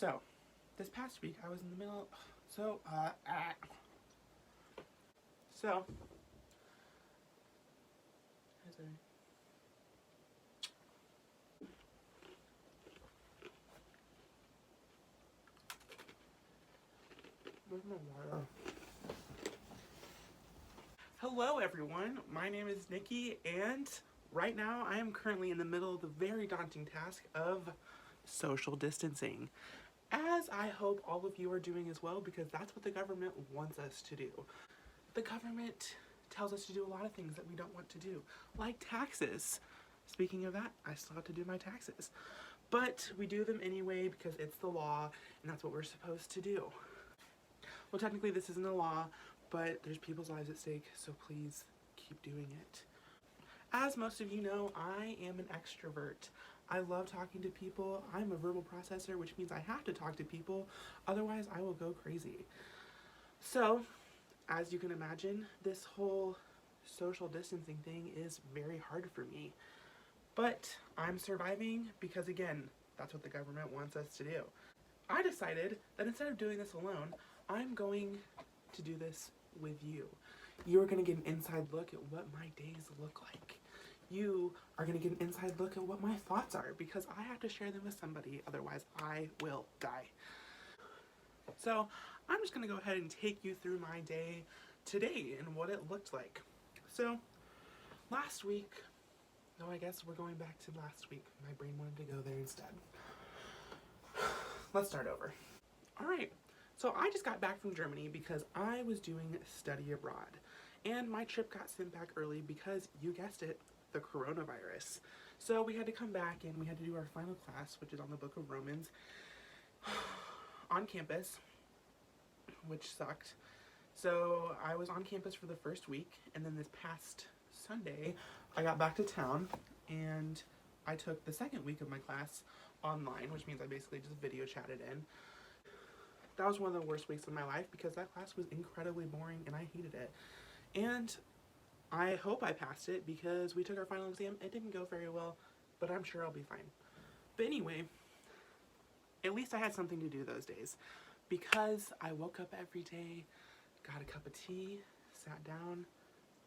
So, this past week I was in the middle. So, so. Where's my water? Hello, everyone. My name is Nikki, and right now I am currently in the middle of the very daunting task of social distancing, as I hope all of you are doing as well, because that's what the government wants us to do. The government tells us to do a lot of things that we don't want to do, like taxes. Speaking of that, I still have to do my taxes. But we do them anyway because it's the law, and that's what we're supposed to do. Well, technically this isn't a law, but there's people's lives at stake, so please keep doing it. As most of you know, I am an extrovert. I love talking to people. I'm a verbal processor, which means I have to talk to people, otherwise I will go crazy. So, as you can imagine, this whole social distancing thing is very hard for me. But I'm surviving because, again, that's what the government wants us to do. I decided that instead of doing this alone, I'm going to do this with you. You're going to get an inside look at what my days look like. You are going to get an inside look at what my thoughts are, because I have to share them with somebody, otherwise I will die. So I'm just going to go ahead and take you through my day today and what it looked like. So last week, no, I guess we're going back to last week. My brain wanted to go there instead. Let's start over. All right. So I just got back from Germany because I was doing study abroad, and my trip got sent back early because, you guessed it, the coronavirus. So we had to come back and we had to do our final class, which is on the Book of Romans, on campus, which sucked. So I was on campus for the first week, and then this past Sunday I got back to town and I took the second week of my class online, which means I basically just video chatted in. That was one of the worst weeks of my life because that class was incredibly boring and I hated it. And I hope I passed it because we took our final exam. It didn't go very well, but I'm sure I'll be fine. But anyway, at least I had something to do those days, because I woke up every day, got a cup of tea, sat down,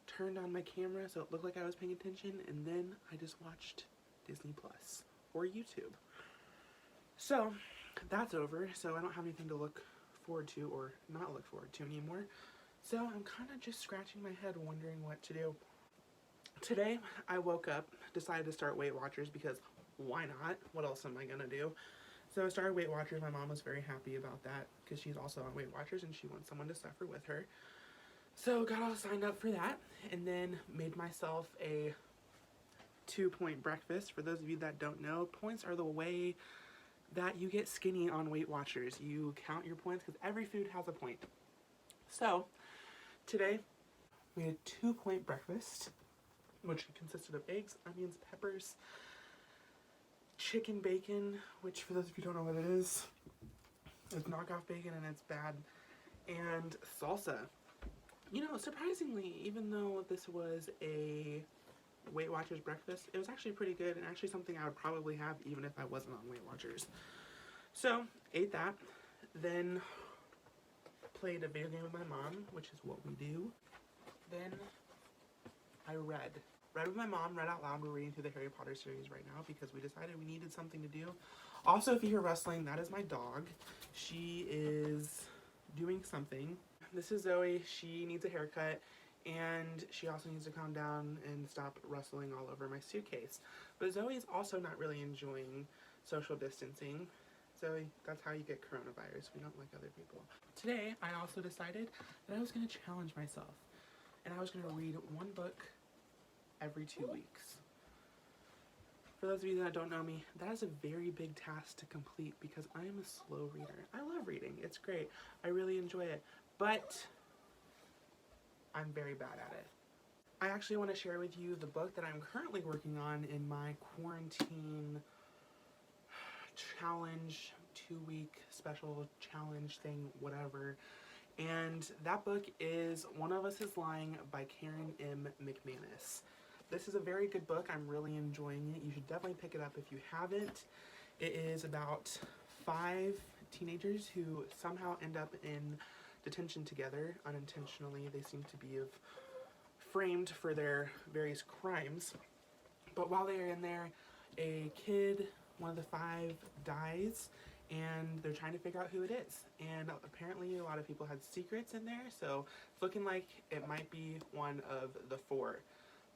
turned on my camera so it looked like I was paying attention, and then I just watched Disney Plus or YouTube. So that's over, so I don't have anything to look forward to or not look forward to anymore. So I'm kind of just scratching my head wondering what to do. Today I woke up, decided to start Weight Watchers because why not? What else am I gonna do? So I started Weight Watchers. My mom was very happy about that because she's also on Weight Watchers and she wants someone to suffer with her. So got all signed up for that, and then made myself a 2-point breakfast. For those of you that don't know, points are the way that you get skinny on Weight Watchers. You count your points because every food has a point. So today we had a 2-point breakfast, which consisted of eggs, onions, peppers, chicken bacon, which for those of you who don't know what it is, it's knockoff bacon and it's bad, and salsa. You know, surprisingly, even though this was a Weight Watchers breakfast, it was actually pretty good and actually something I would probably have even if I wasn't on Weight Watchers. So, ate that, then played a video game with my mom, which is what we do. Then I read with my mom, read out loud. We're reading through the Harry Potter series right now because we decided we needed something to do. Also, if you hear rustling, that is my dog. She is doing something. This is Zoe. She needs a haircut, and she also needs to calm down and stop rustling all over my suitcase. But Zoe is also not really enjoying social distancing. Zoe, that's how you get coronavirus. We don't like other people. Today, I also decided that I was going to challenge myself, and I was going to read one book every 2 weeks. For those of you that don't know me, that is a very big task to complete because I am a slow reader. I love reading. It's great. I really enjoy it. But I'm very bad at it. I actually want to share with you the book that I'm currently working on in my quarantine challenge, 2-week special challenge thing, whatever. And that book is One of Us is Lying by Karen M. McManus. This is a very good book. I'm really enjoying it. You should definitely pick it up if you haven't. It is about 5 teenagers who somehow end up in detention together unintentionally. They seem to be framed for their various crimes. But while they are in there, a kid, one of the 5, dies, and they're trying to figure out who it is. And apparently a lot of people had secrets in there, so it's looking like it might be one of the 4.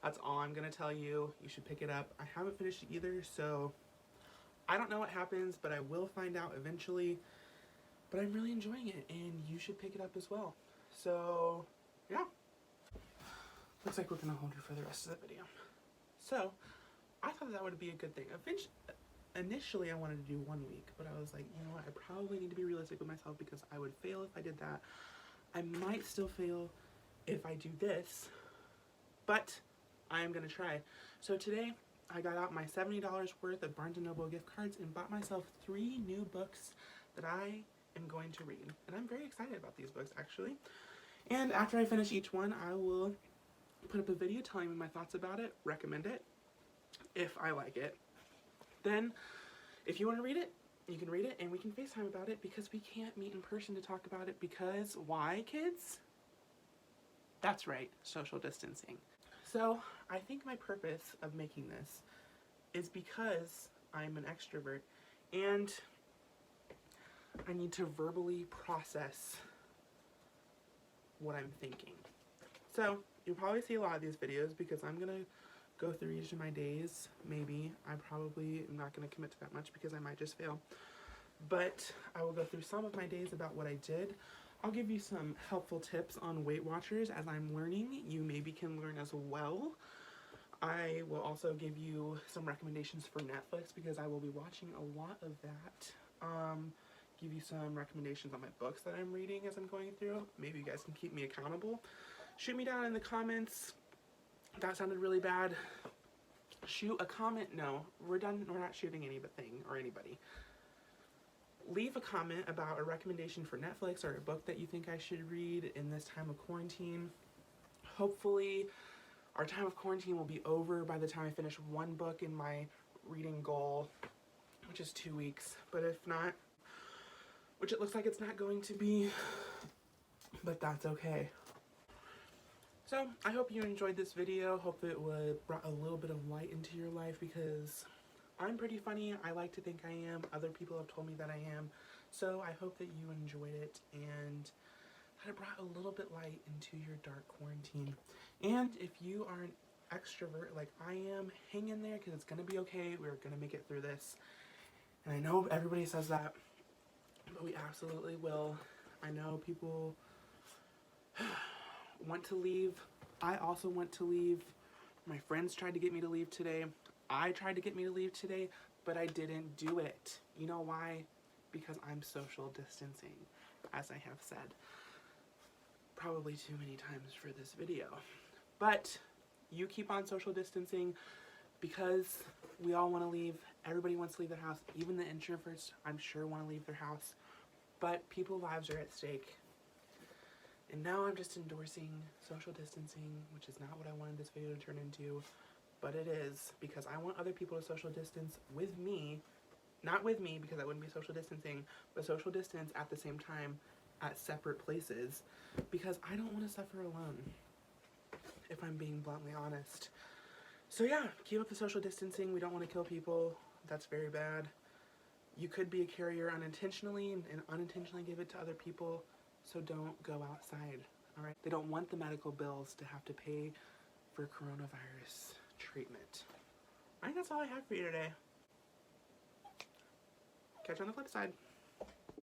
That's all I'm gonna tell you. You should pick it up. I haven't finished it either, so I don't know what happens, but I will find out eventually. But I'm really enjoying it, and you should pick it up as well. So, yeah. Looks like we're gonna hold her for the rest of the video. So, I thought that would be a good thing. Initially, I wanted to do 1 week, but I was like, you know what, I probably need to be realistic with myself because I would fail if I did that. I might still fail if I do this, but I am gonna try. So today, I got out my $70 worth of Barnes & Noble gift cards and bought myself 3 new books that I am going to read. And I'm very excited about these books, actually. And after I finish each one, I will put up a video telling me my thoughts about it, recommend it, if I like it. Then, if you want to read it, you can read it, and we can FaceTime about it because we can't meet in person to talk about it because, why, kids? That's right, social distancing. So, I think my purpose of making this is because I'm an extrovert, and I need to verbally process what I'm thinking. So, you'll probably see a lot of these videos because I'm going to go through each of my days. Maybe. I probably am not going to commit to that much because I might just fail. But I will go through some of my days about what I did. I'll give you some helpful tips on Weight Watchers as I'm learning. You maybe can learn as well. I will also give you some recommendations for Netflix because I will be watching a lot of that. Give you some recommendations on my books that I'm reading as I'm going through. Maybe you guys can keep me accountable. Shoot me down in the comments. That sounded really bad. Shoot a comment. No, we're done. We're not shooting anything or anybody. Leave a comment about a recommendation for Netflix or a book that you think I should read in this time of quarantine. Hopefully, our time of quarantine will be over by the time I finish 1 book in my reading goal, which is 2 weeks. But if not, which it looks like it's not going to be, but that's okay. So, I hope you enjoyed this video. Hope it brought a little bit of light into your life because I'm pretty funny. I like to think I am. Other people have told me that I am. So, I hope that you enjoyed it and that it brought a little bit light into your dark quarantine. And if you are an extrovert like I am, hang in there because it's going to be okay. We're going to make it through this. And I know everybody says that, but we absolutely will. I know people want to leave. I also want to leave. My friends tried to get me to leave today. I tried to get me to leave today, but I didn't do it. You know why? Because I'm social distancing, as I have said probably too many times for this video. But you keep on social distancing because we all want to leave. Everybody wants to leave their house. Even the introverts, I'm sure, want to leave their house. But people's lives are at stake. And now I'm just endorsing social distancing, which is not what I wanted this video to turn into, but it is because I want other people to social distance with me, not with me because that wouldn't be social distancing, but social distance at the same time at separate places because I don't want to suffer alone, if I'm being bluntly honest. So yeah, keep up the social distancing. We don't want to kill people. That's very bad. You could be a carrier unintentionally and unintentionally give it to other people. So don't go outside, all right? They don't want the medical bills to have to pay for coronavirus treatment. I think that's all I have for you today. Catch you on the flip side.